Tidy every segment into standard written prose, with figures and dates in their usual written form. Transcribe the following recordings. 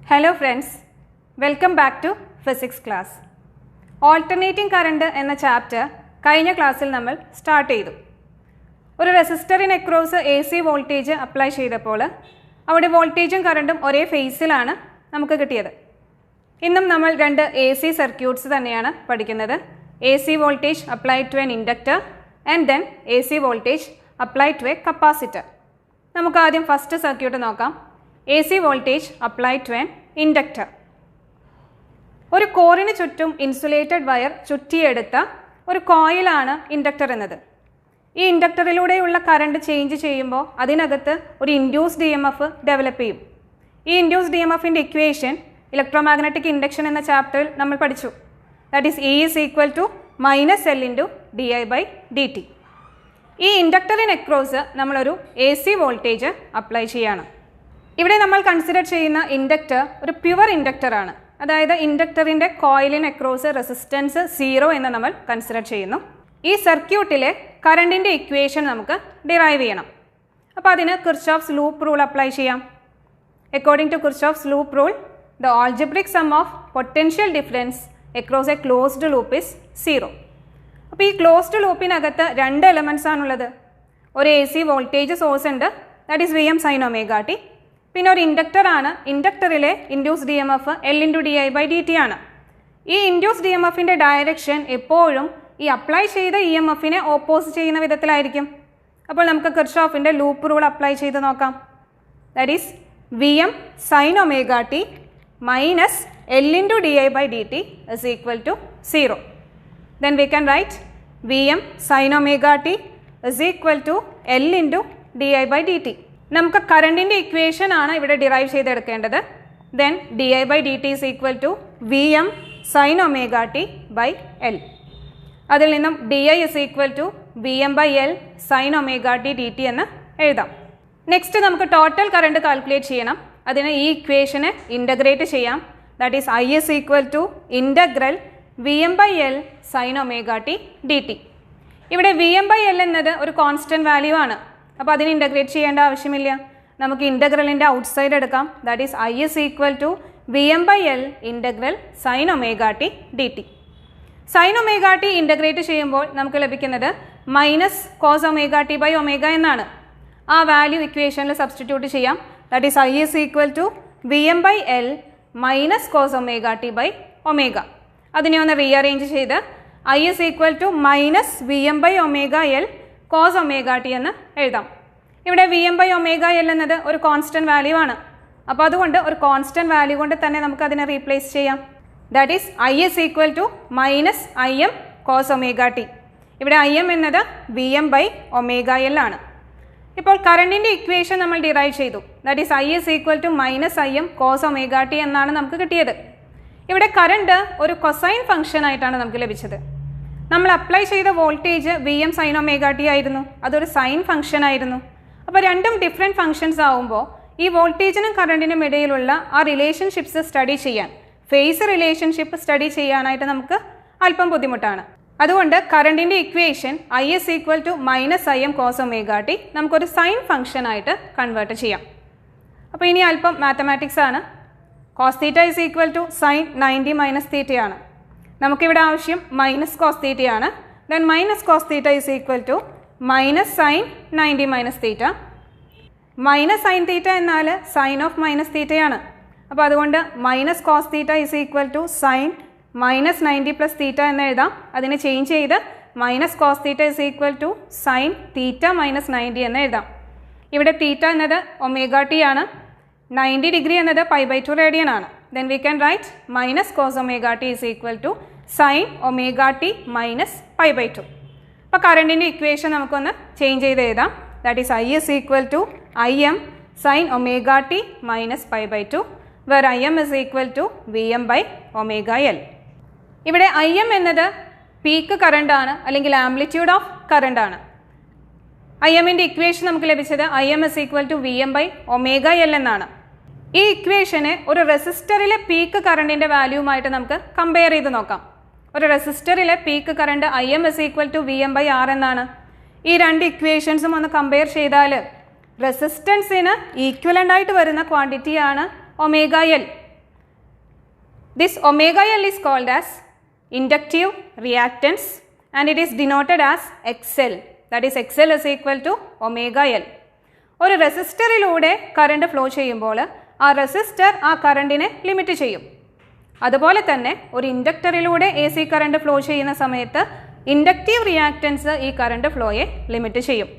Hello friends, welcome back to physics class. Alternating current എന്ന chapter കഴിഞ്ഞ ക്ലാസ്സിൽ നമ്മൾ സ്റ്റാർട്ട് ചെയ്തു. ഒരു റെസിസ്റ്ററിന് അക്രോസ് AC വോൾട്ടേജ് അപ്ലൈ ചെയ്തപ്പോൾ അവിടെ വോൾട്ടേജും കറണ്ടും ഒരേ ഫേസിലാണ് നമുക്ക് കിട്ടിയത്. ഇന്നും നമ്മൾ രണ്ട് AC സർക്യൂട്ട്സ് തന്നെയാണ് പഠിക്കുന്നത്. AC voltage applied to an inductor and then AC voltage applied to a capacitor. നമുക്ക് ആദ്യം ഫസ്റ്റ് സർക്യൂട്ട് നോക്കാം. AC voltage applied to an inductor. ഒരു കോറിന് ചുറ്റും ഇൻസുലേറ്റഡ് വയർ ചുറ്റിയെടുത്ത ഒരു കോയിലാണ് ഇൻഡക്ടർ എന്നത്. ഈ ഇൻഡക്ടറിലൂടെയുള്ള കറണ്ട് ചേഞ്ച് ചെയ്യുമ്പോൾ അതിനകത്ത് ഒരു ഇൻഡ്യൂസ്ഡ് EMF ഡെവലപ്പ് ചെയ്യും. ഈ ഇൻഡ്യൂസ്ഡ് EMFൻ്റെ ഇക്വേഷൻ ഇലക്ട്രോമാഗ്നറ്റിക് ഇൻഡക്ഷൻ എന്ന ചാപ്റ്ററിൽ നമ്മൾ പഠിച്ചു. That is E is equal to -L into di/dt. ഈ ഇൻഡക്ടറിന് അക്രോസ് നമ്മളൊരു AC വോൾട്ടേജ് അപ്ലൈ ചെയ്യാണ്. ഇവിടെ നമ്മൾ കൺസിഡർ ചെയ്യുന്ന ഇൻഡക്ടർ ഒരു പ്യുവർ ഇൻഡക്ടറാണ്. അതായത് ഇൻഡക്ടറിൻ്റെ കോയിലിന് അക്രോസ് റെസിസ്റ്റൻസ് 0 എന്ന് നമ്മൾ കൺസിഡർ ചെയ്യുന്നു. ഈ സർക്യൂട്ടിലെ കറണ്ടിൻ്റെ ഇക്വേഷൻ നമുക്ക് ഡിറൈവ് ചെയ്യണം. അപ്പോൾ അതിന് കിർച്ചോഫ്സ് ലൂപ്പ് റൂൾ അപ്ലൈ ചെയ്യാം. According to Kirchhoff's loop rule the algebraic sum of potential difference across a closed loop is 0. അപ്പോൾ ഈ ക്ലോസ്ഡ് ലൂപ്പിനകത്ത് രണ്ട് എലമെൻറ്റ്സ് ആണുള്ളത്. ഒരു AC വോൾട്ടേജ് സോഴ്സ് ഉണ്ട്, that is Vm sin omega t. പിന്നെ ഒരു ഇൻഡക്ടറാണ്. ഇൻഡക്ടറിലെ induced EMF L into di/dt ആണ്. ഈ ഇൻഡ്യൂസ്ഡ് EMFൻ്റെ ഡയറക്ഷൻ എപ്പോഴും ഈ അപ്ലൈ ചെയ്ത EMFനെ ഓപ്പോസ് ചെയ്യുന്ന വിധത്തിലായിരിക്കും. അപ്പോൾ നമുക്ക് കിർച്ചോഫിൻ്റെ ലൂപ്പ് റൂൾ അപ്ലൈ ചെയ്ത് നോക്കാം. That is Vm sin omega t minus L into di/dt is equal to 0. Then we can write Vm sin omega t is equal to L into di/dt. നമുക്ക് കറണ്ടിൻ്റെ equation ആണ് ഇവിടെ derive ചെയ്തെടുക്കേണ്ടത്. Then di/dt is equal to Vm sin omega t by L. അതിൽ നിന്നും di is equal to Vm by L sin omega t dt എന്ന് എഴുതാം. Next നമുക്ക് total current calculate ചെയ്യണം. അതിന് ഈ ഇക്വേഷനെ ഇൻ്റഗ്രേറ്റ് ചെയ്യാം. That is I is equal to integral Vm by L sin omega t dt. ഇവിടെ Vm by L എന്നത് ഒരു കോൺസ്റ്റൻറ്റ് വാല്യൂ ആണ്. അപ്പോൾ അതിന് ഇൻ്റഗ്രേറ്റ് ചെയ്യേണ്ട ആവശ്യമില്ല. നമുക്ക് ഇൻ്റഗ്രലിൻ്റെ ഔട്ട് സൈഡ് എടുക്കാം. That is I is equal to Vm by L integral sin omega t dt. sin omega t integrate ചെയ്യുമ്പോൾ നമുക്ക് ലഭിക്കുന്നത് minus cos omega t by omega എന്നാണ്. ആ വാല്യൂ ഇക്വേഷനിൽ സബ്സ്റ്റിറ്റ്യൂട്ട് ചെയ്യാം. That is I is equal to Vm by L minus cos omega t by omega. അതിനെ ഒന്ന് rearrange ചെയ്ത് I is equal to minus Vm by omega L cos omega T എന്ന് എഴുതാം. ഇവിടെ Vm by ഒമേഗ L എന്നത് ഒരു constant value ആണ്. അപ്പോൾ അതുകൊണ്ട് ഒരു കോൺസ്റ്റൻറ്റ് വാല്യൂ കൊണ്ട് തന്നെ നമുക്ക് അതിനെ റീപ്ലേസ് ചെയ്യാം. That is I is equal to minus Im cos omega t. ഇവിടെ Im എന്നത് Vm by ഒമേഗ L ആണ്. ഇപ്പോൾ കറണ്ടിൻ്റെ ഇക്വേഷൻ നമ്മൾ ഡിറൈവ് ചെയ്തു. That is I is equal to minus Im cos omega t എന്നാണ് നമുക്ക് കിട്ടിയത്. ഇവിടെ കറണ്ട് ഒരു കൊസൈൻ ഫംഗ്ഷൻ ആയിട്ടാണ് നമുക്ക് ലഭിച്ചത്. നമ്മൾ അപ്ലൈ ചെയ്ത voltage Vm sin omega t ആയിരുന്നു. അതൊരു സൈൻ ഫംഗ്ഷൻ ആയിരുന്നു. അപ്പോൾ രണ്ടും ഡിഫറെൻറ്റ് ഫംഗ്ഷൻസ് ആവുമ്പോൾ ഈ വോൾട്ടേജിനും കറണ്ടിനും ഇടയിലുള്ള ആ റിലേഷൻഷിപ്സ് സ്റ്റഡി ചെയ്യാൻ, ഫേസ് റിലേഷൻഷിപ്പ് സ്റ്റഡി ചെയ്യാനായിട്ട് നമുക്ക് അല്പം ബുദ്ധിമുട്ടാണ്. അതുകൊണ്ട് കറണ്ടിൻ്റെ equation I is equal to minus Im cos omega t നമുക്കൊരു സൈൻ ഫംഗ്ഷനായിട്ട് കൺവേർട്ട് ചെയ്യാം. അപ്പോൾ ഇനി അല്പം മാത്തമാറ്റിക്സ് ആണ്. Cos theta is equal to സൈൻ 90 മൈനസ് തീറ്റയാണ്. നമുക്കിവിടെ ആവശ്യം മൈനസ് കോസ് തീറ്റയാണ്. Then minus cos theta is equal to minus sine 90 minus theta. Minus sine theta എന്നാൽ സൈൻ ഓഫ് മൈനസ് തീറ്റയാണ്. അപ്പോൾ അതുകൊണ്ട് minus cos theta is equal to sine minus 90 plus theta എന്ന് എഴുതാം. അതിനെ ചേഞ്ച് ചെയ്ത് minus cos theta is equal to sine theta minus 90 എന്ന് എഴുതാം. ഇവിടെ തീറ്റ എന്നത് ഒമേഗ ടി ആണ്. 90 ഡിഗ്രി എന്നത് π/2 റേഡിയൻ ആണ്. Then we can write minus cos omega t is equal to sin omega t minus π/2. അപ്പോൾ കറണ്ടിൻ്റെ ഇക്വേഷൻ നമുക്കൊന്ന് ചേഞ്ച് ചെയ്ത് എഴുതാം. That is I is equal to Im sin omega t minus π/2 where Im is equal to Vm by omega L. ഇവിടെ Im എന്നത് peak കറണ്ടാണ്, അല്ലെങ്കിൽ amplitude of കറണ്ടാണ്. Imൻ്റെ equation നമുക്ക് ലഭിച്ചത് Im is equal to Vm by omega L എന്നാണ്. ഈ ഇക്വേഷനെ ഒരു റെസിസ്റ്ററിലെ peak കറണ്ടിൻ്റെ വാല്യൂവുമായിട്ട് നമുക്ക് കമ്പയർ ചെയ്ത് നോക്കാം. ഒരു റെസിസ്റ്ററിലെ peak current Im is equal to Vm by R എന്നാണ്. ഈ രണ്ട് ഇക്വേഷൻസും ഒന്ന് കമ്പയർ ചെയ്താൽ റെസിസ്റ്റൻസിന് ഈക്വലൻ്റ് ആയിട്ട് വരുന്ന ക്വാണ്ടിറ്റിയാണ് omega L. This omega L is called as inductive reactance and it is denoted as XL. That is XL is equal to omega L. ഒരു റെസിസ്റ്ററിലൂടെ കറണ്ട് ഫ്ലോ ചെയ്യുമ്പോൾ ആ റെസിസ്റ്റർ ആ കറണ്ടിനെ ലിമിറ്റ് ചെയ്യും. അതുപോലെ തന്നെ ഒരു ഇൻഡക്ടറിലൂടെ എ സി കറണ്ട് ഫ്ലോ ചെയ്യുന്ന സമയത്ത് ഇൻഡക്റ്റീവ് റിയാക്റ്റൻസ് ഈ കറണ്ട് ഫ്ലോയെ ലിമിറ്റ് ചെയ്യും.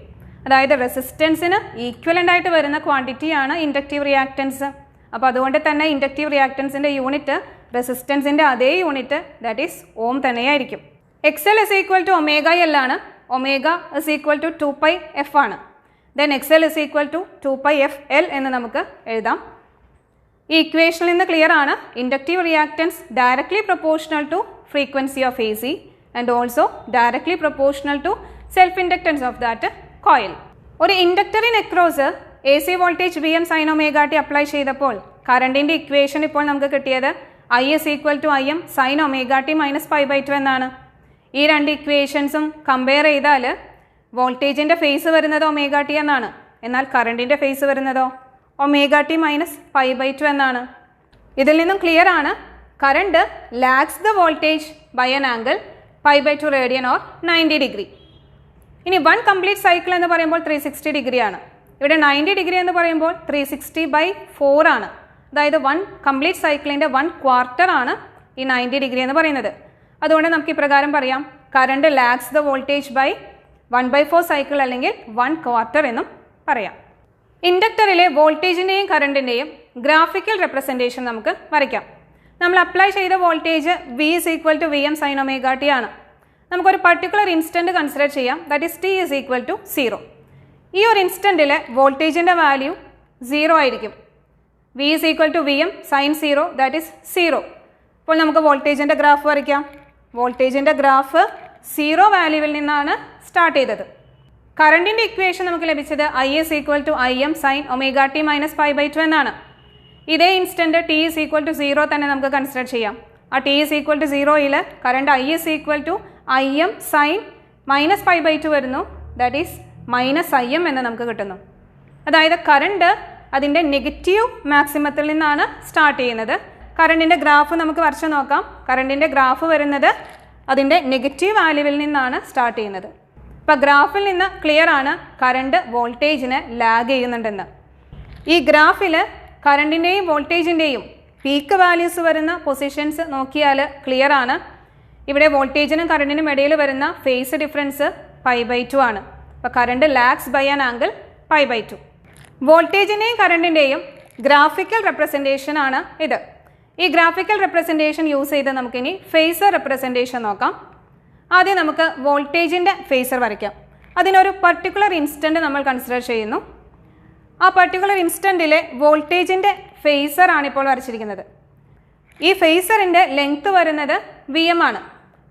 അതായത് റെസിസ്റ്റൻസിന് ഈക്വലൻ്റ് ആയിട്ട് വരുന്ന ക്വാണ്ടിറ്റിയാണ് ഇൻഡക്റ്റീവ് റിയാക്റ്റൻസ്. അപ്പോൾ അതുകൊണ്ട് തന്നെ ഇൻഡക്റ്റീവ് റിയാക്റ്റൻസിൻ്റെ യൂണിറ്റ് റെസിസ്റ്റൻസിൻ്റെ അതേ യൂണിറ്റ് ദാറ്റ് ഈസ് ഓം തന്നെയായിരിക്കും. XL is equal to omega L ആണ്. Omega is equal to 2 pi f ആണ്. Then XL is equal to 2 pi f L എന്ന് നമുക്ക് എഴുതാം. ഈ ഇക്വേഷനിൽ നിന്ന് ക്ലിയർ ആണ് inductive reactance directly proportional to frequency of A C and also directly proportional to self inductance of that coil. ഒരു ഇൻഡക്ടറിന് across A C voltage V M sine omega t apply ചെയ്തപ്പോൾ കറണ്ടിൻ്റെ ഇക്വേഷൻ ഇപ്പോൾ നമുക്ക് കിട്ടിയത് I is equal to I M sine omega t minus pi by 2 എന്നാണ്. ഈ രണ്ട് ഇക്വേഷൻസും കമ്പയർ ചെയ്താൽ വോൾട്ടേജിൻ്റെ ഫേസ് വരുന്നത് ഒമേഗ ടി എന്നാണ്. എന്നാൽ കറണ്ടിൻ്റെ phase വരുന്നതോ omega t minus pi by 2 എന്നാണ്. ഇതിൽ നിന്നും ക്ലിയർ ആണ് current lags the voltage by an angle pi by 2 radian or 90 degree. ഇനി 1 കംപ്ലീറ്റ് സൈക്കിൾ എന്ന് പറയുമ്പോൾ 360 ഡിഗ്രി ആണ്. ഇവിടെ 90 ഡിഗ്രി എന്ന് പറയുമ്പോൾ 360/4 ആണ്. അതായത് 1 കംപ്ലീറ്റ് സൈക്കിളിൻ്റെ 1 ക്വാർട്ടർ ആണ് ഈ 90 ഡിഗ്രി എന്ന് പറയുന്നത്. അതുകൊണ്ട് നമുക്ക് ഇപ്രകാരം പറയാം current lags the voltage by 1/4 cycle അല്ലെങ്കിൽ 1 ക്വാർട്ടർ എന്നും പറയാം. ഇൻഡക്ടറിലെ വോൾട്ടേജിൻ്റെയും കറണ്ടിൻ്റെയും ഗ്രാഫിക്കൽ റെപ്രസെൻറ്റേഷൻ നമുക്ക് വരയ്ക്കാം. നമ്മൾ അപ്ലൈ ചെയ്ത voltage V is equal to Vm sin omega t ആണ്. നമുക്കൊരു പർട്ടിക്കുലർ ഇൻസ്റ്റൻറ്റ് കൺസിഡർ ചെയ്യാം that is t is equal to 0. ഈ ഒരു ഇൻസ്റ്റൻറ്റിലെ വോൾട്ടേജിൻ്റെ വാല്യൂ 0 ആയിരിക്കും. V is equal to Vm sin 0 that is 0. അപ്പോൾ നമുക്ക് വോൾട്ടേജിൻ്റെ ഗ്രാഫ് വരയ്ക്കാം. വോൾട്ടേജിൻ്റെ ഗ്രാഫ് 0 വാല്യൂവിൽ നിന്നാണ് സ്റ്റാർട്ട് ചെയ്തത്. കറണ്ടിൻ്റെ ഇക്വേഷൻ നമുക്ക് ലഭിച്ചത് I is equal to Im sin omega t minus pi by 2 എന്നാണ്. ഇതേ instant t is equal to 0 തന്നെ നമുക്ക് കൺസിഡർ ചെയ്യാം. ആ t is equal to 0യിൽ current I is equal to Im sin minus pi by 2 വരുന്നു. That is minus Im എന്ന് നമുക്ക് കിട്ടുന്നു. അതായത് കറണ്ട് അതിൻ്റെ നെഗറ്റീവ് മാക്സിമത്തിൽ നിന്നാണ് സ്റ്റാർട്ട് ചെയ്യുന്നത്. കറണ്ടിൻ്റെ ഗ്രാഫ് നമുക്ക് വരച്ച് നോക്കാം. കറണ്ടിൻ്റെ ഗ്രാഫ് വരുന്നത് അതിൻ്റെ നെഗറ്റീവ് വാല്യൂവിൽ നിന്നാണ് സ്റ്റാർട്ട് ചെയ്യുന്നത്. അപ്പോൾ ഗ്രാഫിൽ നിന്ന് ക്ലിയർ ആണ് കറണ്ട് വോൾട്ടേജിന് ലാഗ് ചെയ്യുന്നുണ്ടെന്ന്. ഈ ഗ്രാഫിൽ കറണ്ടിൻ്റെയും വോൾട്ടേജിൻ്റെയും പീക്ക് വാല്യൂസ് വരുന്ന പൊസിഷൻസ് നോക്കിയാൽ ക്ലിയർ ആണ്. ഇവിടെ വോൾട്ടേജിനും കറണ്ടിനും ഇടയിൽ വരുന്ന ഫേസ് ഡിഫറൻസ് പൈ ബൈ 2 ആണ്. അപ്പോൾ current lags by an angle pi by 2. വോൾട്ടേജിൻ്റെയും കറണ്ടിൻ്റെയും ഗ്രാഫിക്കൽ റെപ്രസെൻറ്റേഷൻ ആണ് ഇത്. ഈ ഗ്രാഫിക്കൽ റെപ്രസെൻറ്റേഷൻ യൂസ് ചെയ്ത് നമുക്കിനി ഫേസർ റെപ്രസെൻറ്റേഷൻ നോക്കാം. ആദ്യം നമുക്ക് വോൾട്ടേജിൻ്റെ ഫേസർ വരയ്ക്കാം. അതിനൊരു പർട്ടിക്കുലർ ഇൻസ്റ്റൻറ്റ് നമ്മൾ കൺസിഡർ ചെയ്യുന്നു. ആ പർട്ടിക്കുലർ ഇൻസ്റ്റൻറ്റിലെ വോൾട്ടേജിൻ്റെ ഫേസർ ആണിപ്പോൾ വരച്ചിരിക്കുന്നത്. ഈ ഫേസറിൻ്റെ ലെങ്ത്ത് വരുന്നത് Vm ആണ്.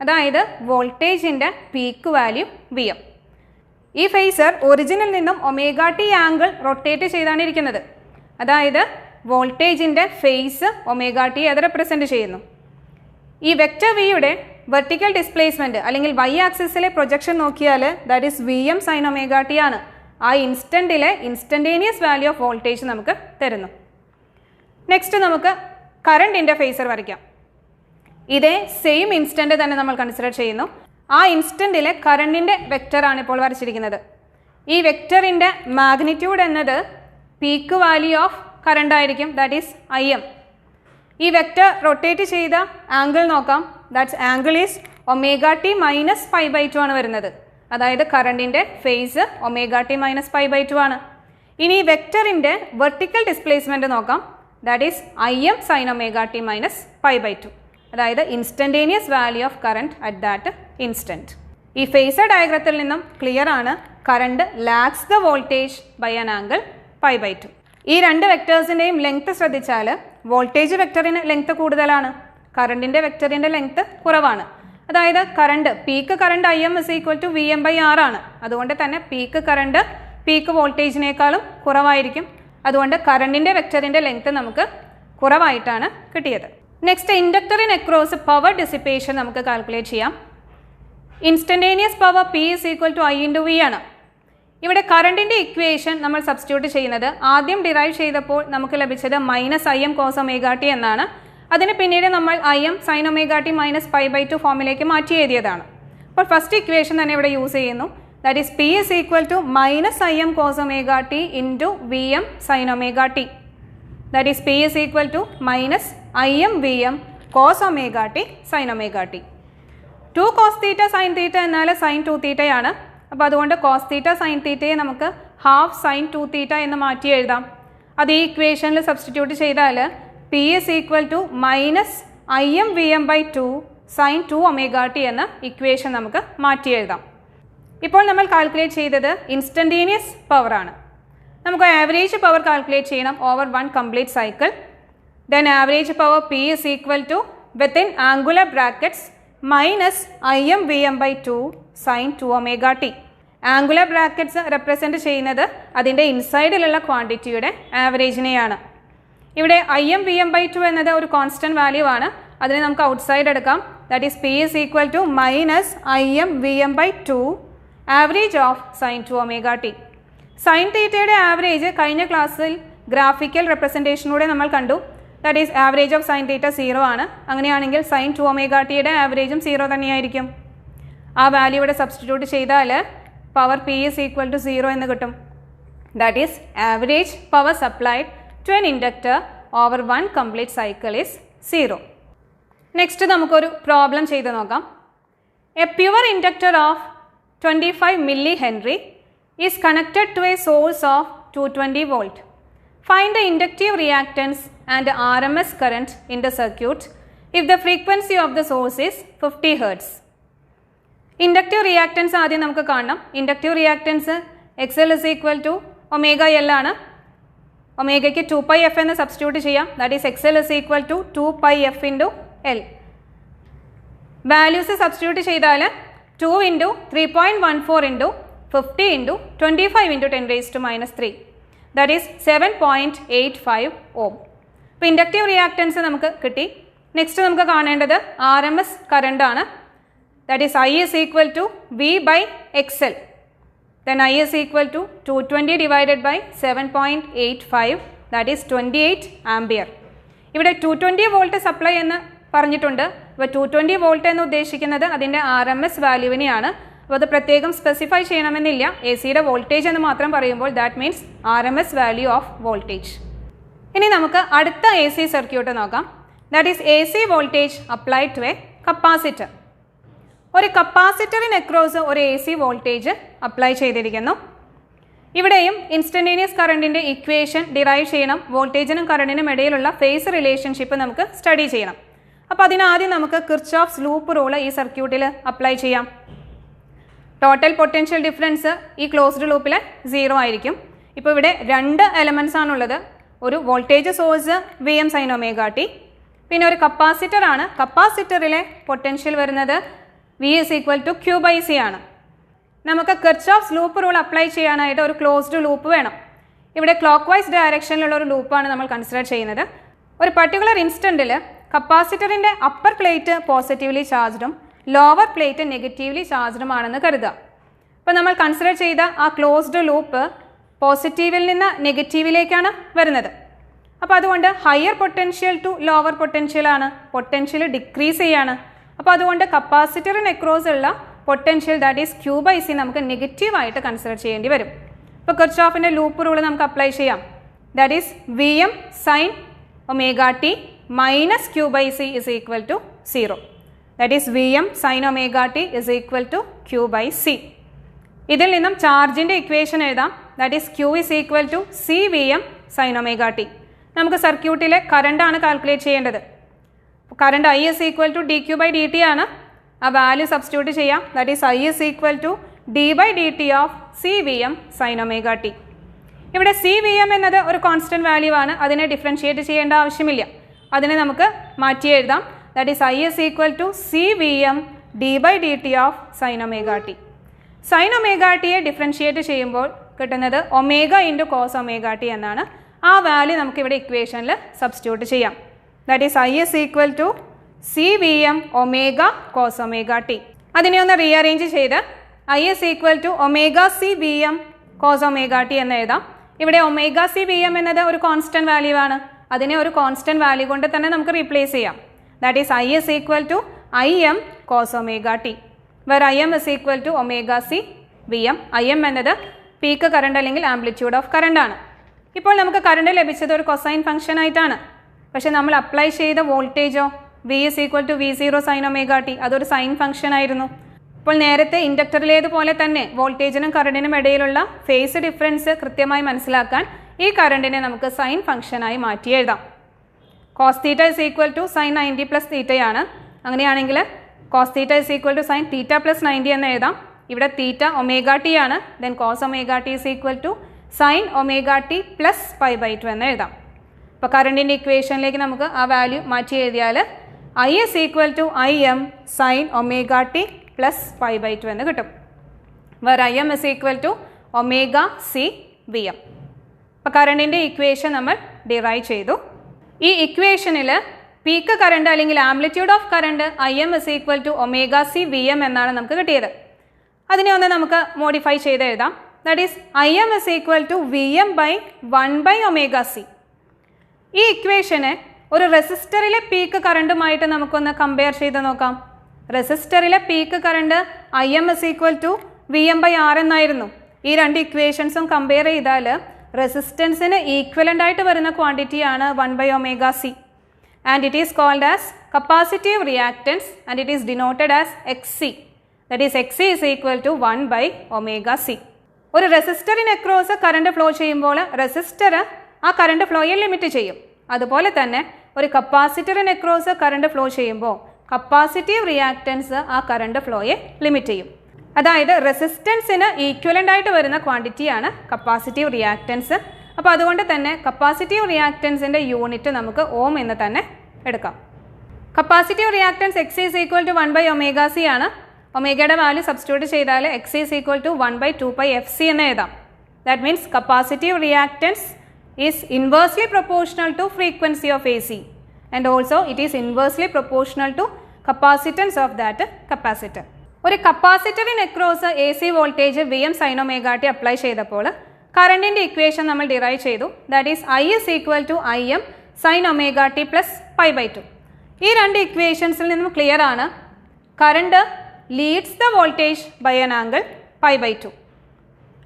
അതായത് വോൾട്ടേജിൻ്റെ പീക്ക് വാല്യൂ Vm. ഈ ഫേസർ ഒറിജിനിൽ നിന്നും ഒമേഗ ടി ആംഗിൾ റൊട്ടേറ്റ് ചെയ്താണ് ഇരിക്കുന്നത്. അതായത് വോൾട്ടേജിൻ്റെ ഫേസ് ഒമേഗ ടി അത് റെപ്രസെൻറ്റ് ചെയ്യുന്നു. ഈ വെക്റ്റർ വിയുടെ വെർട്ടിക്കൽ ഡിസ്പ്ലേസ്മെൻറ്റ് അല്ലെങ്കിൽ വൈ ആക്സിസിലെ പ്രൊജക്ഷൻ നോക്കിയാൽ that is Vm sign omega t ആണ്. ആ ഇൻസ്റ്റൻറ്റിലെ ഇൻസ്റ്റൻറ്റേനിയസ് വാല്യൂ ഓഫ് വോൾട്ടേജ് നമുക്ക് തരുന്നു. നെക്സ്റ്റ് നമുക്ക് കറണ്ടിൻ്റെ ഫേസർ വരയ്ക്കാം. ഇതേ സെയിം ഇൻസ്റ്റൻറ്റ് തന്നെ നമ്മൾ കൺസിഡർ ചെയ്യുന്നു. ആ ഇൻസ്റ്റൻറ്റിലെ കറണ്ടിൻ്റെ വെക്റ്ററാണ് ഇപ്പോൾ വരച്ചിരിക്കുന്നത്. ഈ വെക്റ്ററിൻ്റെ മാഗ്നിറ്റ്യൂഡ് എന്നത് പീക്ക് വാല്യൂ ഓഫ് കറണ്ട് ആയിരിക്കും ദാറ്റ് ഈസ് Im. ഈ വെക്റ്റർ റൊട്ടേറ്റ് ചെയ്ത ആംഗിൾ നോക്കാം. That's angle is omega t minus pi by 2 ആണ് വരുന്നത്. അതായത് കറണ്ടിൻ്റെ phase omega t minus pi by 2 ആണ്. ഇനി ഈ വെക്റ്ററിൻ്റെ വെർട്ടിക്കൽ ഡിസ്പ്ലേസ്മെൻറ്റ് നോക്കാം. That is Im sine omega t minus pi by 2. അതായത് instantaneous value of current at that instant. ഈ ഫേസർ ഡയഗ്രത്തിൽ നിന്നും ക്ലിയർ ആണ് current lags the voltage by an angle pi by 2. ഈ രണ്ട് വെക്ടേഴ്സിൻ്റെയും ലെങ്ത്ത് ശ്രദ്ധിച്ചാൽ വോൾട്ടേജ് വെക്ടറിന് ലെങ്ത്ത് കൂടുതലാണ്, കറണ്ടിൻ്റെ വെക്ടറിൻ്റെ ലെങ്ത്ത് കുറവാണ്. അതായത് current peak current Im is equal to Vm/R ആണ്. അതുകൊണ്ട് തന്നെ പീക്ക് കറണ്ട് പീക്ക് വോൾട്ടേജിനേക്കാളും കുറവായിരിക്കും. അതുകൊണ്ട് കറണ്ടിൻ്റെ വെക്ടറിൻ്റെ ലെങ്ത്ത് നമുക്ക് കുറവായിട്ടാണ് കിട്ടിയത്. നെക്സ്റ്റ് ഇൻഡക്ടറിന് അക്രോസ് പവർ ഡിസിപ്പേഷൻ നമുക്ക് കാൽക്കുലേറ്റ് ചെയ്യാം. Instantaneous power P is equal to I into V ആണ്. ഇവിടെ കറണ്ടിൻ്റെ ഇക്വേഷൻ നമ്മൾ സബ്സ്റ്റിറ്റ്യൂട്ട് ചെയ്യുന്നത് ആദ്യം ഡിറൈവ് ചെയ്തപ്പോൾ നമുക്ക് ലഭിച്ചത് -Im cos omega t എന്നാണ്. അതിന് പിന്നീട് നമ്മൾ Im sin omega t minus pi by 2 ഫോമിലേക്ക് മാറ്റി എഴുതിയതാണ്. അപ്പോൾ ഫസ്റ്റ് ഇക്വേഷൻ തന്നെ ഇവിടെ യൂസ് ചെയ്യുന്നു. That is P is equal to minus Im cos omega t into Vm sin omega t. That is P is equal to minus Im Vm cos omega t sin omega t. 2 cos theta sin theta എന്നാൽ sin 2 theta ആണ്. അപ്പോൾ അതുകൊണ്ട് cos theta sin theta യെ നമുക്ക് half sin 2 theta എന്ന് മാറ്റി എഴുതാം. അത് ഈ ഇക്വേഷനിൽ സബ്സ്റ്റിറ്റ്യൂട്ട് ചെയ്താൽ P is equal to minus Im Vm by 2 sin 2 omega t എന്ന ഇക്വേഷൻ നമുക്ക് മാറ്റി എഴുതാം. ഇപ്പോൾ നമ്മൾ കാൽക്കുലേറ്റ് ചെയ്തത് ഇൻസ്റ്റൻറ്റേനിയസ് പവർ ആണ്. നമുക്ക് ആവറേജ് പവർ കാൽക്കുലേറ്റ് ചെയ്യണം over 1 complete cycle. Then average power P is equal to within angular brackets minus Im Vm by 2 sin 2 omega t. Angular brackets represent ചെയ്യുന്നത് അതിൻ്റെ ഇൻസൈഡിലുള്ള ക്വാണ്ടിറ്റിയുടെ ആവറേജിനെയാണ്. ഇവിടെ Im Vm by 2 എന്നത് ഒരു constant value ആണ്. അതിനെ നമുക്ക് outside എടുക്കാം. That is P is equal to minus Im Vm by 2 average of sin 2 omega t. Sine തീറ്റയുടെ ആവറേജ് കഴിഞ്ഞ ക്ലാസ്സിൽ ഗ്രാഫിക്കൽ റെപ്രസെൻറ്റേഷനൂടെ നമ്മൾ കണ്ടു. That is average of sine theta 0 ആണ്. അങ്ങനെയാണെങ്കിൽ sin 2 omega tയുടെ ആവറേജും 0 തന്നെയായിരിക്കും. ആ വാല്യൂ ഇവിടെ സബ്സ്റ്റിറ്റ്യൂട്ട് ചെയ്താൽ power P is equal to 0 എന്ന് കിട്ടും. That is average power supplied to an inductor over 1 complete cycle is 0. Next നമുക്കൊരു പ്രോബ്ലം ചെയ്ത് നോക്കാം. A pure inductor of 25 milli Henry is connected to a source of 220 volt. Find the inductive reactance and RMS current in the circuit if the frequency of the source is 50 Hz. Inductive reactance ആദ്യം നമുക്ക് കാണണം. Inductive reactance XL is equal to omega L ആണ്. ഒമേഗയ്ക്ക് 2πf എന്ന് substitute ചെയ്യാം. That is XL is equal to 2πf into L. Values substitute ചെയ്താൽ 2 into 3.14 into 50 into 25 into 10 raised to minus 3. That is 7.85 ohm. അപ്പോൾ inductive reactance നമുക്ക് കിട്ടി. Next നമുക്ക് കാണേണ്ടത് RMS current ആണ്. That is I is equal to V by XL. Then I is equal to 220 divided by 7.85, that is 28 ampere. ഇവിടെ 220 volt supply എന്ന് പറഞ്ഞിട്ടുണ്ട്. അപ്പോൾ 220 വോൾട്ട് എന്ന് ഉദ്ദേശിക്കുന്നത് അതിൻ്റെ RMS വാല്യൂവിനെയാണ്. അപ്പോൾ അത് പ്രത്യേകം സ്പെസിഫൈ ചെയ്യണമെന്നില്ല. AC യുടെ വോൾട്ടേജ് എന്ന് മാത്രം പറയുമ്പോൾ that means RMS value of voltage. ഇനി നമുക്ക് അടുത്ത AC സർക്യൂട്ട് നോക്കാം. That is AC voltage applied to a capacitor. ഒരു കപ്പാസിറ്ററിന് അക്രോസ് ഒരു AC വോൾട്ടേജ് അപ്ലൈ ചെയ്തിരിക്കുന്നു. ഇവിടെയും ഇൻസ്റ്റൻറ്റേനിയസ് കറണ്ടിൻ്റെ ഇക്വേഷൻ ഡിറൈവ് ചെയ്യണം. വോൾട്ടേജിനും കറണ്ടിനും ഇടയിലുള്ള ഫേസ് റിലേഷൻഷിപ്പ് നമുക്ക് സ്റ്റഡി ചെയ്യണം. അപ്പോൾ അതിനാദ്യം നമുക്ക് കിർച്ചോഫ്സ് ലൂപ്പ് റൂൾ ഈ സർക്യൂട്ടിൽ അപ്ലൈ ചെയ്യാം. ടോട്ടൽ പൊട്ടൻഷ്യൽ ഡിഫറൻസ് ഈ ക്ലോസ്ഡ് ലൂപ്പിൽ 0 ആയിരിക്കും. ഇപ്പോൾ ഇവിടെ 2 എലമെൻറ്റ്സ് ആണുള്ളത്. ഒരു voltage source Vm sin omega t, പിന്നെ ഒരു കപ്പാസിറ്റർ ആണ്. കപ്പാസിറ്ററിലെ പൊട്ടൻഷ്യൽ വരുന്നത് V is equal to Q by C ആണ്. നമുക്ക് കിർച്ചോഫ്സ് ലൂപ്പ് റൂൾ അപ്ലൈ ചെയ്യാനായിട്ട് ഒരു ക്ലോസ്ഡ് ലൂപ്പ് വേണം. ഇവിടെ ക്ലോക്ക് വൈസ് ഡയറക്ഷനിലുള്ള ഒരു ലൂപ്പാണ് നമ്മൾ കൺസിഡർ ചെയ്യുന്നത്. ഒരു പർട്ടിക്കുലർ ഇൻസ്റ്റൻറ്റിൽ കപ്പാസിറ്ററിൻ്റെ അപ്പർ പ്ലേറ്റ് പോസിറ്റീവ്ലി ചാർജ്ഡും ലോവർ പ്ലേറ്റ് നെഗറ്റീവ്ലി ചാർജ്ഡും ആണെന്ന് കരുതുക. അപ്പോൾ നമ്മൾ കൺസിഡർ ചെയ്ത ആ ക്ലോസ്ഡ് ലൂപ്പ് പോസിറ്റീവിൽ നിന്ന് നെഗറ്റീവിലേക്കാണ് വരുന്നത്. അപ്പോൾ അതുകൊണ്ട് higher potential to lower potential ആണ്. പൊട്ടൻഷ്യൽ ഡിക്രീസ് ചെയ്യാണ്. അപ്പോൾ അതുകൊണ്ട് കപ്പാസിറ്ററിന് അക്രോസ് ഉള്ള potential that is Q by C നമുക്ക് നെഗറ്റീവായിട്ട് കൺസിഡർ ചെയ്യേണ്ടി വരും. ഇപ്പോൾ കിർച്ചോഫിൻ്റെ ലൂപ്പ് റൂൾ നമുക്ക് അപ്ലൈ ചെയ്യാം. That is Vm sin omega t minus Q by C is equal to 0. That is Vm sin omega t is equal to Q by C. ഇതിൽ നിന്നും ചാർജിൻ്റെ ഇക്വേഷൻ എഴുതാം. That is Q is equal to C Vm sin omega t. നമുക്ക് സർക്യൂട്ടിലെ കറണ്ടാണ് calculate ചെയ്യേണ്ടത്. Current I is equal to dq by dt ആണ്. ആ value substitute ചെയ്യാം. That is I is equal to d by dt of C Vm sin omega t. ഇവിടെ C Vm എന്നത് ഒരു constant value ആണ്. അതിനെ ഡിഫറൻഷിയേറ്റ് ചെയ്യേണ്ട ആവശ്യമില്ല. അതിനെ നമുക്ക് മാറ്റി എഴുതാം. That is I is equal to C Vm d by dt of sin omega t. sin omega tയെ ഡിഫറൻഷിയേറ്റ് ചെയ്യുമ്പോൾ കിട്ടുന്നത് omega into cos omega t എന്നാണ്. ആ വാല്യൂ നമുക്കിവിടെ ഇക്വേഷനിൽ സബ്സ്റ്റിറ്റ്യൂട്ട് ചെയ്യാം. That is I is equal to C Vm omega cos omega t. അതിനെ ഒന്ന് റീഅറേഞ്ച് ചെയ്ത് I is equal to omega C Vm cos omega t എന്ന് എഴുതാം. ഇവിടെ omega C Vm എന്നത് ഒരു കോൺസ്റ്റൻറ്റ് വാല്യൂ ആണ്. അതിനെ ഒരു കോൺസ്റ്റൻറ്റ് വാല്യൂ കൊണ്ട് തന്നെ നമുക്ക് റീപ്ലേസ് ചെയ്യാം. That is I is equal to Im cos omega t, where Im is equal to omega c Vm. Im എന്നത് പീക്ക് കറണ്ട് അല്ലെങ്കിൽ ആംപ്ലിറ്റ്യൂഡ് ഓഫ് കറണ്ട് ആണ്. ഇപ്പോൾ നമുക്ക് കറണ്ട് ലഭിച്ചത് ഒരു കൊസൈൻ ഫംഗ്ഷൻ ആയിട്ടാണ്. പക്ഷേ നമ്മൾ അപ്ലൈ ചെയ്ത വോൾട്ടേജോ V is equal to V0 sin omega t, അതൊരു സൈൻ ഫംഗ്ഷൻ ആയിരുന്നു. ഇപ്പോൾ നേരത്തെ ഇൻഡക്ടറിലേതുപോലെ തന്നെ വോൾട്ടേജിനും കറണ്ടിനും ഇടയിലുള്ള ഫേസ് ഡിഫറൻസ് കൃത്യമായി മനസ്സിലാക്കാൻ ഈ കറണ്ടിനെ നമുക്ക് സൈൻ ഫംഗ്ഷനായി മാറ്റി എഴുതാം. cos theta is equal to sin 90 plus തീറ്റയാണ്. അങ്ങനെയാണെങ്കിൽ cos theta is equal to sin theta plus 90 എന്ന് എഴുതാം. ഇവിടെ തീറ്റ ഒമേഗ ടി ആണ്. Then cos omega t is equal to sin omega t plus π/2 എന്ന് എഴുതാം. അപ്പോൾ കറണ്ടിൻ്റെ ഇക്വേഷനിലേക്ക് നമുക്ക് ആ വാല്യൂ മാറ്റി എഴുതിയാൽ I is equal to Im sin omega t plus π/2 എന്ന് കിട്ടും. where Im is equal to omega c Vm. അപ്പോൾ കറണ്ടിൻ്റെ ഇക്വേഷൻ നമ്മൾ ഡിറൈവ് ചെയ്തു. ഈ ഇക്വേഷനിൽ പീക്ക് കറണ്ട് അല്ലെങ്കിൽ amplitude of current Im is equal to omega c Vm എന്നാണ് നമുക്ക് കിട്ടിയത്. അതിനെ ഒന്ന് നമുക്ക് മോഡിഫൈ ചെയ്ത് എഴുതാം. That is Im is equal to Vm by 1/omega c. ഈ ഇക്വേഷനെ ഒരു റെസിസ്റ്ററിലെ പീക്ക് കറണ്ടുമായിട്ട് നമുക്കൊന്ന് കമ്പയർ ചെയ്ത് നോക്കാം. റെസിസ്റ്ററിലെ peak current Im is equal to Vm/R എന്നായിരുന്നു. ഈ രണ്ട് ഇക്വേഷൻസും കമ്പയർ ചെയ്താൽ റെസിസ്റ്റൻസിന് ഈക്വലൻ്റ് ആയിട്ട് വരുന്ന ക്വാണ്ടിറ്റിയാണ് 1/omega c, and it is called as capacitive reactance and it is denoted as Xc. That is Xc is equal to 1/omega c. ഒരു റെസിസ്റ്ററിന് അക്രോസ് കറണ്ട് ഫ്ലോ ചെയ്യുമ്പോൾ റെസിസ്റ്റർ ആ കറണ്ട് ഫ്ലോയെ ലിമിറ്റ് ചെയ്യും. അതുപോലെ തന്നെ ഒരു കപ്പാസിറ്ററിന് അക്രോസ് കറണ്ട് ഫ്ലോ ചെയ്യുമ്പോൾ കപ്പാസിറ്റീവ് റിയാക്റ്റൻസ് ആ കറണ്ട് ഫ്ലോയെ ലിമിറ്റ് ചെയ്യും. അതായത് റെസിസ്റ്റൻസിന് ഈക്വലൻ്റ് ആയിട്ട് വരുന്ന ക്വാണ്ടിറ്റിയാണ് കപ്പാസിറ്റീവ് റിയാക്റ്റൻസ്. അപ്പോൾ അതുകൊണ്ട് തന്നെ കപ്പാസിറ്റീവ് റിയാക്റ്റൻസിൻ്റെ യൂണിറ്റ് നമുക്ക് ഓം എന്ന് തന്നെ എടുക്കാം. Capacitive reactance X is equal to 1/omega c ആണ്. ഒമേഗയുടെ വാല്യൂ സബ്സ്റ്റിറ്റ്യൂട്ട് ചെയ്താൽ X is equal to 1/2πfc എന്ന് എഴുതാം. That means capacitive reactance is inversely proportional to frequency of AC, and also it is inversely proportional to capacitance of that capacitor. ഒരു കപ്പാസിറ്ററിന് across AC voltage Vm sin omega t apply ചെയ്തപ്പോൾ കറണ്ടിൻ്റെ equation നമ്മൾ derive ചെയ്തു. That is I is equal to Im sin omega t plus π/2. ഈ രണ്ട് ഇക്വേഷൻസിൽ നിന്നും clear ആണ് current leads the voltage by an angle π/2.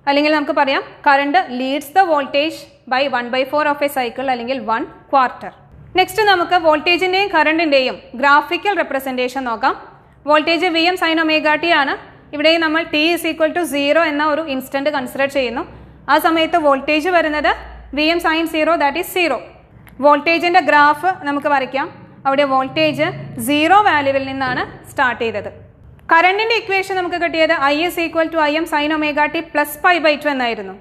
അല്ലെങ്കിൽ നമുക്ക് പറയാം current leads the voltage by 1/4 of a cycle അല്ലെങ്കിൽ 1/4. നെക്സ്റ്റ് നമുക്ക് വോൾട്ടേജിൻ്റെയും കറണ്ടിൻ്റെയും ഗ്രാഫിക്കൽ റെപ്രസെൻറ്റേഷൻ നോക്കാം. Voltage Vm sin omega t ആണ്. ഇവിടെ നമ്മൾ t is equal to 0 എന്ന ഒരു ഇൻസ്റ്റൻറ്റ് കൺസിഡർ ചെയ്യുന്നു. ആ സമയത്ത് വോൾട്ടേജ് വരുന്നത് Vm sin 0, ദാറ്റ് ഈസ് 0. വോൾട്ടേജിൻ്റെ ഗ്രാഫ് നമുക്ക് വരയ്ക്കാം. അവിടെ വോൾട്ടേജ് 0 വാല്യൂവിൽ നിന്നാണ് സ്റ്റാർട്ട് ചെയ്തത്. കറണ്ടിൻ്റെ ഇക്വേഷൻ നമുക്ക് കിട്ടിയത് I is equal to Im sin omega t plus π/2 എന്നായിരുന്നു.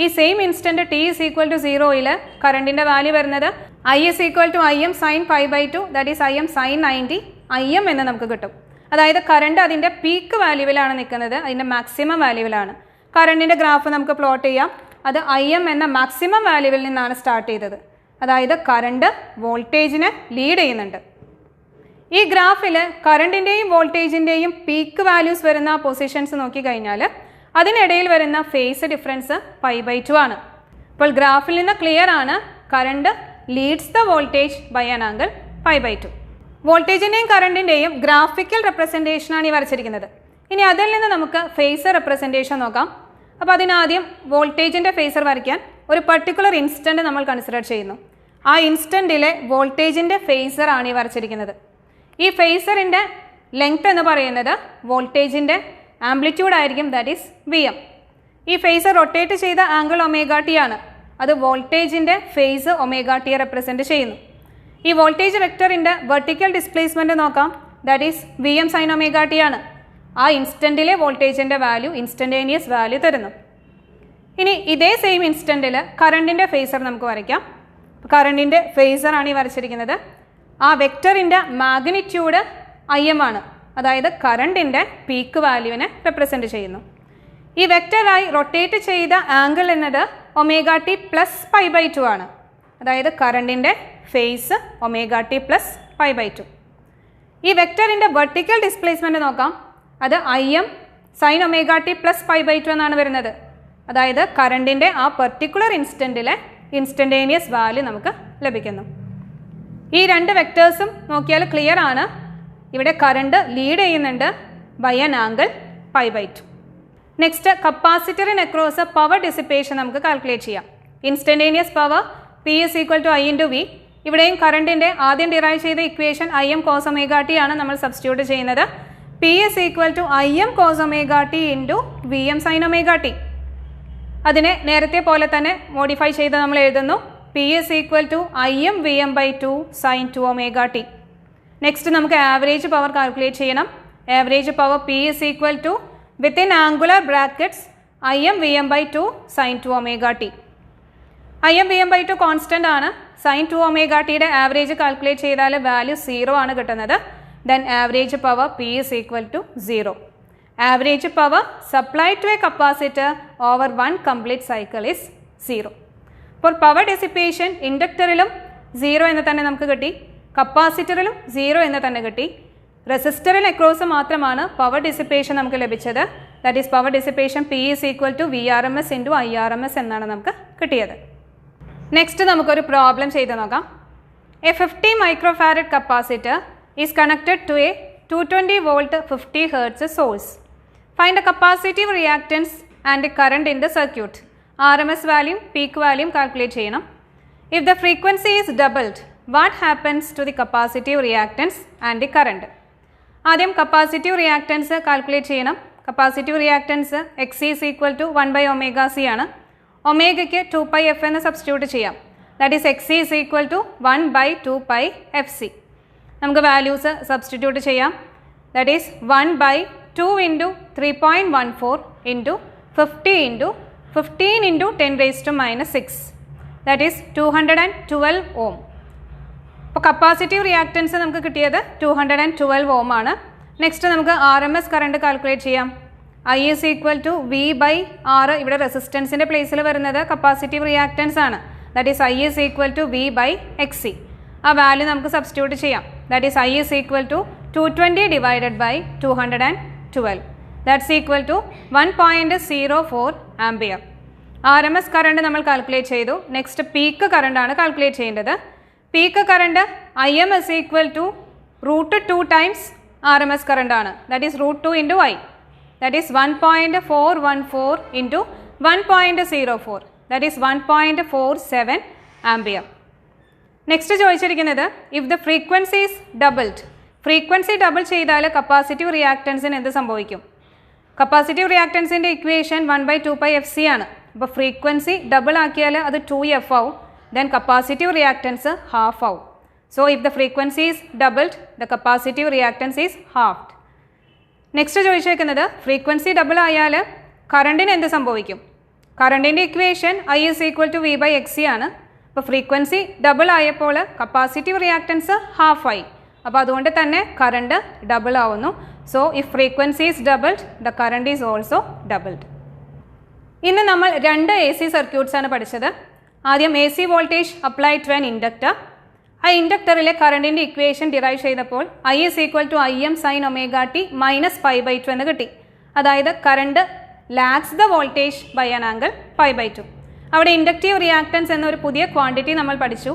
ഈ same instant t is equal to 0യിൽ കറണ്ടിൻ്റെ വാല്യൂ വരുന്നത് I is equal to Im sin π/2, that is Im sin 90 Im എന്ന് നമുക്ക് കിട്ടും. അതായത് കറണ്ട് അതിൻ്റെ പീക്ക് വാല്യൂവിലാണ് നിൽക്കുന്നത്, അതിൻ്റെ മാക്സിമം വാല്യൂവിലാണ്. കറണ്ടിൻ്റെ ഗ്രാഫ് നമുക്ക് പ്ലോട്ട് ചെയ്യാം. അത് Im എന്ന മാക്സിമം വാല്യൂവിൽ നിന്നാണ് സ്റ്റാർട്ട് ചെയ്തത്. അതായത് കറണ്ട് വോൾട്ടേജിനെ ലീഡ് ചെയ്യുന്നുണ്ട്. ഈ ഗ്രാഫിൽ കറണ്ടിൻ്റെയും വോൾട്ടേജിൻ്റെയും പീക്ക് വാല്യൂസ് വരുന്ന പൊസിഷൻസ് നോക്കിക്കഴിഞ്ഞാൽ അതിനിടയിൽ വരുന്ന ഫേസ് ഡിഫറൻസ് π/2 ആണ്. അപ്പോൾ ഗ്രാഫിൽ നിന്ന് ക്ലിയർ ആണ് current leads the voltage by an angle π/2. വോൾട്ടേജിൻ്റെയും കറണ്ടിൻ്റെയും ഗ്രാഫിക്കൽ റെപ്രസെൻറ്റേഷനാണ് ഈ വരച്ചിരിക്കുന്നത്. ഇനി അതിൽ നിന്ന് നമുക്ക് ഫേസർ റെപ്രസെൻറ്റേഷൻ നോക്കാം. അപ്പോൾ അതിനാദ്യം വോൾട്ടേജിൻ്റെ ഫേസർ വരയ്ക്കാൻ ഒരു പർട്ടിക്കുലർ ഇൻസ്റ്റൻറ്റ് നമ്മൾ കൺസിഡർ ചെയ്യുന്നു. ആ ഇൻസ്റ്റൻറ്റിലെ വോൾട്ടേജിൻ്റെ ഫേസറാണ് ഈ വരച്ചിരിക്കുന്നത്. ഈ ഫേസറിൻ്റെ ലെങ്ത് എന്ന് പറയുന്നത് വോൾട്ടേജിൻ്റെ ആംപ്ലിറ്റ്യൂഡ് ആയിരിക്കും, ദാറ്റ് ഈസ് Vm. ഈ ഫേസർ റൊട്ടേറ്റ് ചെയ്ത ആംഗിൾ ഒമേഗ ടി ആണ്. അത് വോൾട്ടേജിൻ്റെ ഫേസ് ഒമേഗ ടിയെ റെപ്രസെൻറ്റ് ചെയ്യുന്നു. ഈ വോൾട്ടേജ് വെക്ടറിൻ്റെ വെർട്ടിക്കൽ ഡിസ്പ്ലേസ്മെൻറ്റ് നോക്കാം, that is Vm sin omega t ആണ്. ആ ഇൻസ്റ്റൻറ്റിലെ വോൾട്ടേജിൻ്റെ വാല്യൂ ഇൻസ്റ്റൻറ്റേനിയസ് വാല്യൂ തരുന്നു. ഇനി ഇതേ സെയിം ഇൻസ്റ്റൻറ്റിൽ കറണ്ടിൻ്റെ ഫേസർ നമുക്ക് വരയ്ക്കാം. കറണ്ടിൻ്റെ ഫേസറാണ് ഈ വരച്ചിരിക്കുന്നത്. ആ വെക്ടറിൻ്റെ മാഗ്നിറ്റ്യൂഡ് Im ആണ്. അതായത് കറണ്ടിൻ്റെ പീക്ക് വാല്യൂവിനെ റെപ്രസെൻറ്റ് ചെയ്യുന്നു. ഈ വെക്ടറായി റൊട്ടേറ്റ് ചെയ്ത ആംഗിൾ എന്നത് ഒമേഗ ടി പ്ലസ് π/2 ആണ്. അതായത് കറണ്ടിൻ്റെ ഫേസ് ഒമേഗ ടി പ്ലസ് π/2. ഈ വെക്ടറിൻ്റെ വെർട്ടിക്കൽ ഡിസ്പ്ലേസ്മെൻറ്റ് നോക്കാം. അത് Im sin omega t plus π/2 എന്നാണ് വരുന്നത്. അതായത് കറണ്ടിൻ്റെ ആ പെർട്ടിക്കുലർ ഇൻസ്റ്റൻറ്റിലെ ഇൻസ്റ്റൻറ്റേനിയസ് വാല്യൂ നമുക്ക് ലഭിക്കുന്നു. ഈ രണ്ട് വെക്ടേഴ്സും നോക്കിയാൽ ക്ലിയർ ആണ്. ഇവിടെ കറണ്ട് ലീഡ് ചെയ്യുന്നുണ്ട് ബൈ ആൻ ആംഗിൾ π/2. നെക്സ്റ്റ് കപ്പാസിറ്ററിന് അക്രോസ് പവർ ഡിസിപ്പേഷൻ നമുക്ക് കാൽക്കുലേറ്റ് ചെയ്യാം. Instantaneous power P is equal to I into V. ഇവിടെയും കറണ്ടിൻ്റെ ആദ്യം ഡിറൈവ് ചെയ്ത equation Im cos omega t ആണ് നമ്മൾ സബ്സ്റ്റിറ്റ്യൂട്ട് ചെയ്യുന്നത്. P is equal to Im cos omega t into Vm sin omega t. അതിനെ നേരത്തെ പോലെ തന്നെ മോഡിഫൈ ചെയ്ത് നമ്മൾ എഴുതുന്നു. P is equal to Im Vm/2 sin 2 omega t. Next നമുക്ക് ആവറേജ് പവർ കാൽക്കുലേറ്റ് ചെയ്യണം. Average power P is equal to within angular brackets Im Vm/2 sin 2 omega t. Im Vm/2 constant ആണ്. sin 2 omega tയുടെ average calculate ചെയ്താൽ value 0 ആണ് കിട്ടുന്നത്. Then average power P is equal to 0. Average power supplied to a capacitor over 1 complete cycle is 0. അപ്പോൾ power dissipation ഇൻഡക്ടറിലും 0 എന്ന് തന്നെ നമുക്ക് കിട്ടി, കപ്പാസിറ്ററിലും 0 എന്ന് തന്നെ കിട്ടി. റെസിസ്റ്ററിന് അക്രോസ് മാത്രമാണ് പവർ ഡിസിപ്പേഷൻ നമുക്ക് ലഭിച്ചത്. That is power dissipation P is equal to VRMS into IRMS എന്നാണ് നമുക്ക് കിട്ടിയത്. നെക്സ്റ്റ് നമുക്കൊരു പ്രോബ്ലം ചെയ്ത് നോക്കാം. A 50 microfarad capacitor is connected to a 220 volt 50 hertz source. Find the capacitive reactance and current in the circuit. RMS വാല്യൂം പീക്ക് വാല്യൂം calculate ചെയ്യണം. If the frequency is doubled what happens to the capacitive reactance and the current. ആദ്യം capacitive reactance calculate ചെയ്യണം. Capacitive reactance X is equal to 1/ωc ആണ്. ഒമേഗയ്ക്ക് 2πf എന്ന് substitute ചെയ്യാം. That is X is equal to 1/2πfc. നമുക്ക് values substitute ചെയ്യാം. That is 1/2 into 3.14 into 50 into 15 into 10⁻⁻⁶. That is 212 ohm. അപ്പോൾ capacitive reactance നമുക്ക് കിട്ടിയത് 212 ohm ആണ്. നെക്സ്റ്റ് നമുക്ക് RMS കറണ്ട് കാൽക്കുലേറ്റ് ചെയ്യാം. I is equal to V/R. ഇവിടെ റെസിസ്റ്റൻസിൻ്റെ പ്ലേസിൽ വരുന്നത് കപ്പാസിറ്റീവ് റിയാക്റ്റൻസ് ആണ്. That is I is equal to V/XC. ആ വാല്യൂ നമുക്ക് സബ്സ്റ്റിറ്റ്യൂട്ട് ചെയ്യാം. That is I is equal to 220 divided by 212. That's equal to 1.04 ampere. RMS current നമ്മൾ calculate ചെയ്തു. Next peak കറണ്ടാണ് കാൽക്കുലേറ്റ് ചെയ്യേണ്ടത്. Peak current Im is equal to √2 times RMS കറണ്ടാണ്. That is √2 into I. That is 1.414 into 1.04. That is 1.47 ampere. Next ചോദിച്ചിരിക്കുന്നത് if the frequency is doubled. Frequency double ചെയ്താൽ capacitive റിയാക്റ്റൻസിന് എന്ത് സംഭവിക്കും? Capacitive റിയാക്റ്റൻസിൻ്റെ equation 1/2πfc ആണ്. അപ്പോൾ frequency double ആക്കിയാൽ അത് 2f ആവും. ദെൻ കപ്പാസിറ്റീവ് റിയാക്റ്റൻസ് ഹാഫ് ആവും. So if the frequency is doubled the capacitive reactance is halved. Next ചോദിച്ചേക്കുന്നത് ഫ്രീക്വൻസി ഡബിൾ ആയാൽ കറണ്ടിന് എന്ത് സംഭവിക്കും? കറണ്ടിൻ്റെ equation I is equal to V/XC ആണ്. അപ്പോൾ ഫ്രീക്വൻസി ഡബിൾ ആയപ്പോൾ കപ്പാസിറ്റീവ് റിയാക്റ്റൻസ് ഹാഫ് ആയി. അപ്പോൾ അതുകൊണ്ട് തന്നെ കറണ്ട് ഡബിൾ ആവുന്നു. So if frequency is doubled the current is also doubled. ഇന്ന് നമ്മൾ രണ്ട് AC സർക്യൂട്ട്സ് ആണ് പഠിച്ചത്. ആദ്യം AC voltage applied to an inductor. ആ ഇൻഡക്ടറിലെ കറണ്ടിൻ്റെ ഇക്വേഷൻ ഡിറൈവ് ചെയ്തപ്പോൾ I is equal to Im sin omega t minus π/2 എന്ന് കിട്ടി. അതായത് current lags the voltage by an angle π/2. അവിടെ ഇൻഡക്റ്റീവ് റിയാക്റ്റൻസ് എന്നൊരു പുതിയ ക്വാണ്ടിറ്റി നമ്മൾ പഠിച്ചു.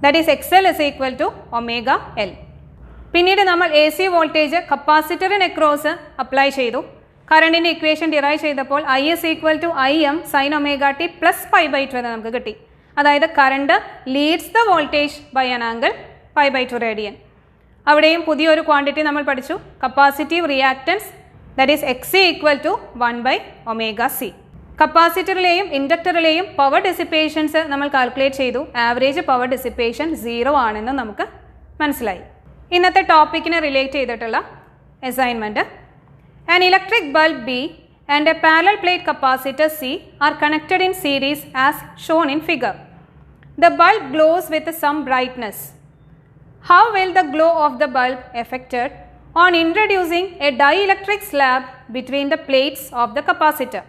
That is XL is equal to ωL. പിന്നീട് നമ്മൾ AC വോൾട്ടേജ് കപ്പാസിറ്ററിന് അക്രോസ് അപ്ലൈ ചെയ്തു. കറണ്ടിൻ്റെ ഇക്വേഷൻ ഡിറൈവ് ചെയ്തപ്പോൾ I is equal to Im sin omega t plus π/2 എന്ന് നമുക്ക് കിട്ടി. അതായത് current leads the voltage by an angle π/2 radian. അവിടെയും പുതിയൊരു ക്വാണ്ടിറ്റി നമ്മൾ പഠിച്ചു, capacitive reactance. That is Xc equal to 1/ωc. കപ്പാസിറ്ററിലെയും ഇൻഡക്ടറിലെയും പവർ ഡിസിപ്പേഷൻസ് നമ്മൾ കാൽക്കുലേറ്റ് ചെയ്തു. ആവറേജ് പവർ ഡിസിപ്പേഷൻ 0 ആണെന്ന് നമുക്ക് മനസ്സിലായി. ഇന്നത്തെ ടോപ്പിക്കിനെ റിലേറ്റ് ചെയ്തിട്ടുള്ള assignment: an electric bulb B and a parallel plate capacitor C are connected in series as shown in figure. The bulb glows with some brightness. How will the glow of the bulb affected on introducing a dielectric slab between the plates of the capacitor?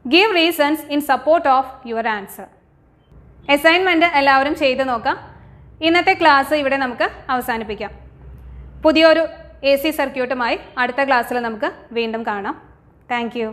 Give reasons in support of your answer. Assignment എല്ലാവരും ചെയ്ത് നോക്കാം. ഇന്നത്തെ class ഇവിടെ നമുക്ക് അവസാനിപ്പിക്കാം. പുതിയൊരു AC സർക്യൂട്ടുമായി അടുത്ത ക്ലാസ്സിൽ നമുക്ക് വീണ്ടും കാണാം. Thank you.